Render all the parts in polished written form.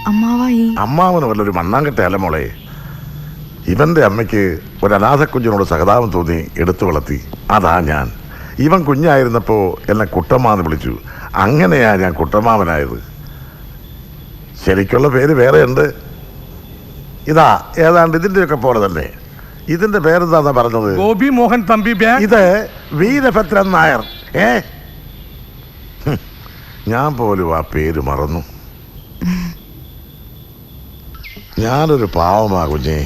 അമ്മാവന് വല്ലൊരു മണ്ണാങ്കട്ട അല്ല മോളെ. ഇവന്റെ അമ്മയ്ക്ക് ഒരു അനാഥ കുഞ്ഞിനോട് സഹതാപം തോന്നി എടുത്തു വളർത്തി. അതാ ഞാൻ. ഇവൻ കുഞ്ഞായിരുന്നപ്പോ എന്നെ കുട്ടമ്മാന്ന് വിളിച്ചു. അങ്ങനെയാ ഞാൻ കുട്ടമ്മാവനായത്. ശരിക്കുള്ള പേര് വേറെ ഉണ്ട്. ഇതാ ഏതാണ്ട് ഇതിന്റെയൊക്കെ പോലെ തന്നെ. ഇതിന്റെ പേരെന്താന്നാ പറഞ്ഞത്? ഗോപി മോഹൻ തമ്പി. ഇത് വീരഭദ്രൻ നായർ. ഞാൻ പോലും ആ പേര് മറന്നു. ഞാനൊരു പാവമാ കുഞ്ഞേ.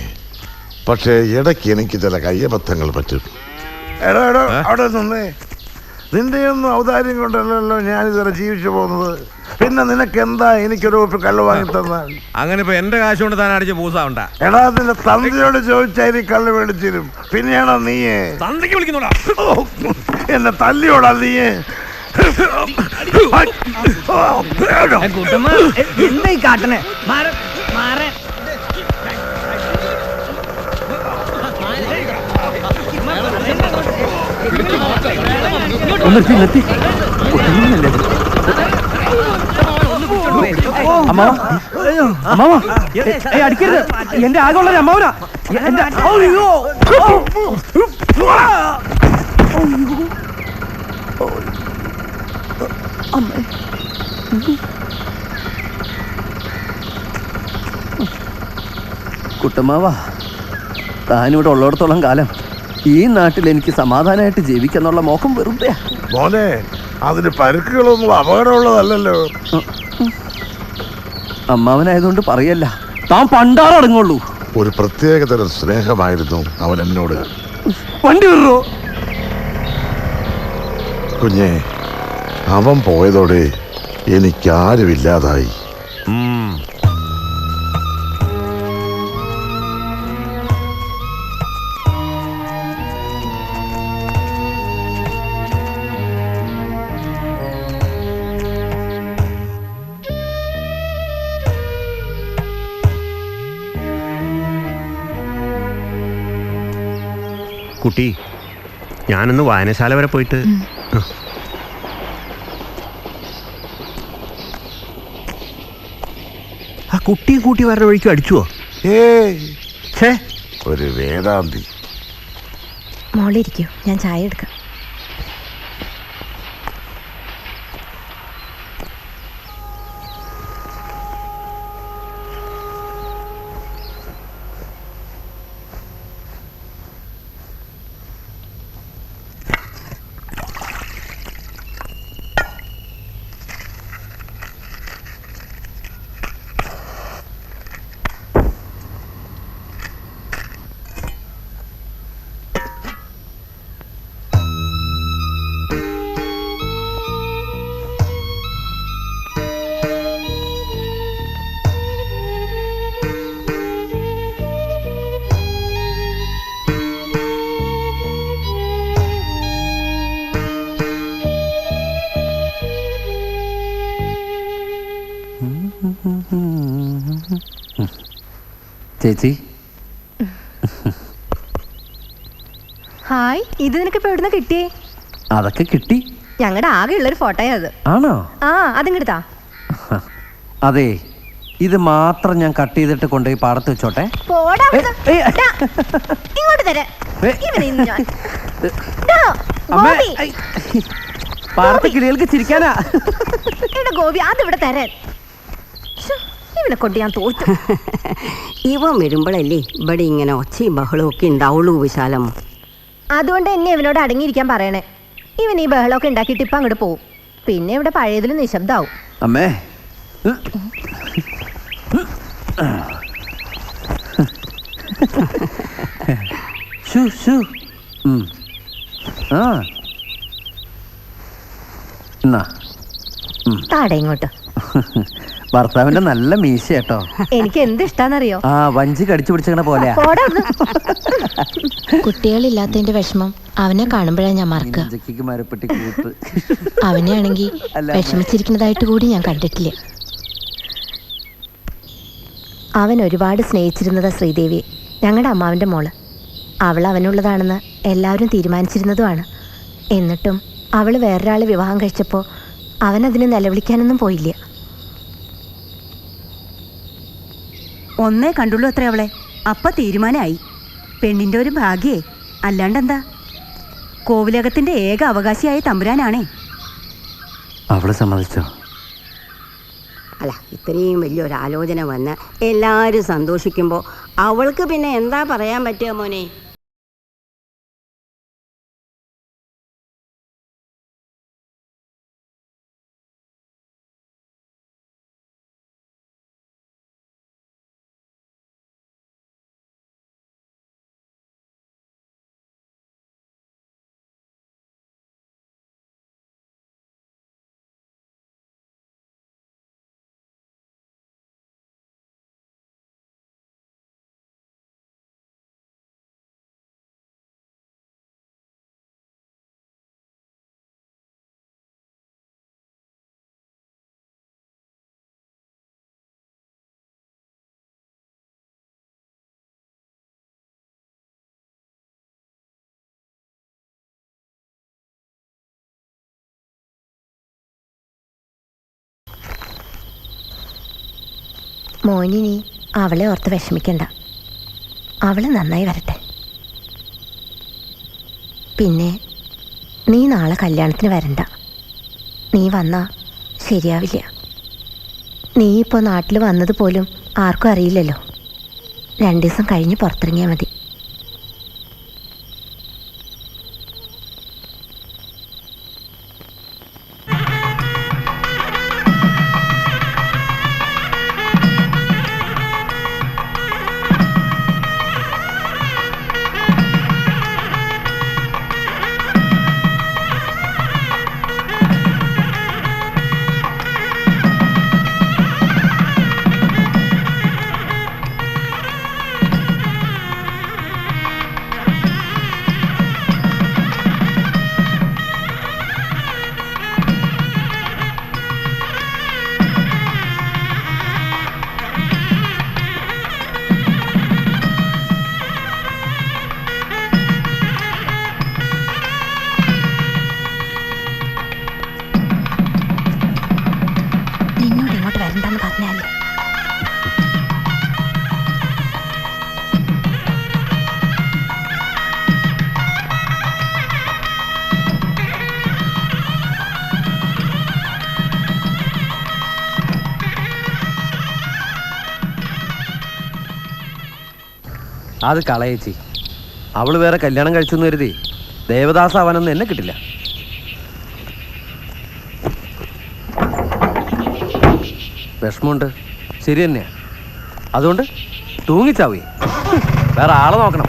പക്ഷേ ഇടയ്ക്ക് എനിക്ക് ചില കയ്യബദ്ധങ്ങൾ പറ്റും. എടോ അവിടെ നിന്നേ. നിന്റെയൊന്നും ഔദാര്യം കൊണ്ടല്ലോ ഞാനിതുവരെ ജീവിച്ചു പോകുന്നത്. പിന്നെ നിനക്ക് എന്താ എനിക്കൊരു കള്ളു വാങ്ങി തന്നാൽ? അങ്ങനെ ഇപ്പൊ എന്റെ കാശ് കൊണ്ട് താൻ അടിച്ച പൂസാവണ്ട. എടാ നിന്റെ തന്തയോട് ചോദിച്ചാൽ കള്ളു മേടിച്ചിരും. പിന്നെയാണോ നീയെ തന്തയ്ക്ക് വിളിക്കുന്നോടാ? എന്നെ തല്ലിയോടാ നീയെ? എന്തായി കാട്ടണേ? അടിക്കരുത്. എന്റെ ആകെയുള്ള അമ്മാവനാ. കുട്ടമ്മാവാ, താനിവിടെ ഉള്ളിടത്തോളം കാലം ഈ നാട്ടിൽ എനിക്ക് സമാധാനമായിട്ട് ജീവിക്കാന്നുള്ള മോഹം വെറുതെ. മോനെ, അതിന് പരുക്കുകളൊന്നും അപകടമുള്ളതല്ലല്ലോ. അമ്മാവനായതുകൊണ്ട് പറയല്ല, താൻ പണ്ടാറടങ്ങുള്ളൂ. ഒരു പ്രത്യേകതരം സ്നേഹമായിരുന്നു അവൻ എന്നോട്. വണ്ടി വിടറോ കുഞ്ഞെ. അവൻ പോയതോടെ എനിക്കാരുമില്ലാതായി. കുട്ടി, ഞാനൊന്ന് വായനശാല വരെ പോയിട്ട്. ആ കുട്ടിയും കൂട്ടി വരണ വഴിക്കും അടിച്ചുവോ? ഒരു വേദാന്തി. മോളിരിക്കൂ, ഞാൻ ചായ എടുക്കാം. ചേച്ചി, ഹായ്. ഇത് നിനക്ക് ഇപ്പൊ എവിടുന്ന് കിട്ടിയേ? അതൊക്കെ കിട്ടി. ഞങ്ങളുടെ ആകെ ഉള്ളൊരു ഫോട്ടോയാ അത്. ആണോ? ആ, അതിങ്ങെടുത്താ. അതെ, ഇത് മാത്രം ഞാൻ കട്ട് ചെയ്തിട്ട് കൊണ്ടുപോയി പാടത്ത് വെച്ചോട്ടെ. ഇങ്ങോട്ട് തരാം. പാടത്ത് കിളികൾക്ക് ചിരിക്കാനാ. ഗോപി, അതിവിടെ തരാൻ. ഇവനെ കൊണ്ട് ഞാൻ തോറ്റു. ഇവൻ വരുമ്പോഴല്ലേ ഇവിടെ ഇങ്ങനെ ഒച്ചയും ബഹളവും ഒക്കെ ഉണ്ടാവുള്ളൂ വിശാലം. അതുകൊണ്ട് എന്നെ ഇവനോട് അടങ്ങിയിരിക്കാൻ പറയണേ. ഇവൻ ഈ ബഹളമൊക്കെ ഉണ്ടാക്കിയിട്ട് ഇപ്പം അങ്ങോട്ട് പോവും. പിന്നെ ഇവിടെ പഴയതിലും നിശബ്ദാവും. അമ്മേ, താടെ ഇങ്ങോട്ട്. ഭർത്താവിന്റെ നല്ല മീശ കേട്ടോ. എനിക്ക് എന്ത് ഇഷ്ടാന്നറിയോ? ആ, വഞ്ചി കടിച്ചു പിടിച്ചങ്ങനെ പോലെ. കുട്ടികളില്ലാത്തതിന്റെ വിഷമം അവനെ കാണുമ്പോഴാണ് ഞാൻ മറക്കുക. അവനെയാണെങ്കിൽ വിഷമിച്ചിരിക്കുന്നതായിട്ട് കൂടി ഞാൻ കണ്ടിട്ടില്ല. അവൻ ഒരുപാട് സ്നേഹിച്ചിരുന്നതാ ശ്രീദേവിയെ, ഞങ്ങളുടെ അമ്മാവിന്റെ മോള്. അവൾ അവനുള്ളതാണെന്ന് എല്ലാവരും തീരുമാനിച്ചിരുന്നതുമാണ്. എന്നിട്ടും അവൾ വേറൊരാളെ വിവാഹം കഴിച്ചപ്പോൾ അവനതിന് നിലവിളിക്കാനൊന്നും പോയില്ല. ഒന്നേ കണ്ടുള്ളൂ അത്ര അവളെ. അപ്പ തീരുമാനമായി. പെണ്ണിന്റെ ഒരു ഭാഗ്യേ, അല്ലാണ്ടെന്താ. കോവിലകത്തിന്റെ ഏക അവകാശിയായ തമ്പുരാനാണേ. അവള് സമ്മതിച്ചോ? അല്ല, ഇത്രയും വലിയൊരു ആലോചന വന്ന് എല്ലാവരും സന്തോഷിക്കുമ്പോൾ അവൾക്ക് പിന്നെ എന്താ പറയാൻ പറ്റുക മോനെ? മോനിനി അവളെ ഓർത്ത് വിഷമിക്കണ്ട. അവള് നന്നായി വരട്ടെ. പിന്നെ നീ നാളെ കല്യാണത്തിന് വരണ്ട. നീ വന്നാ ശരിയാവില്ല. നീ ഇപ്പോൾ നാട്ടിൽ വന്നത് പോലും ആർക്കും അറിയില്ലല്ലോ. 2 ദിവസം കഴിഞ്ഞ് പുറത്തിറങ്ങിയാൽ മതി. നിന്നോട് ഇങ്ങോട്ട് വരണ്ടെന്ന് പറഞ്ഞാലേ. അത് കളയേച്ചി. അവള് വേറെ കല്യാണം കഴിച്ചെന്ന് കരുതി ദേവദാസ് ആവാനൊന്നും എന്നെ കിട്ടില്ല. വിഷമമുണ്ട്, ശരി തന്നെയാ. അതുകൊണ്ട് തൂങ്ങിച്ചാവേ, വേറെ ആളെ നോക്കണം.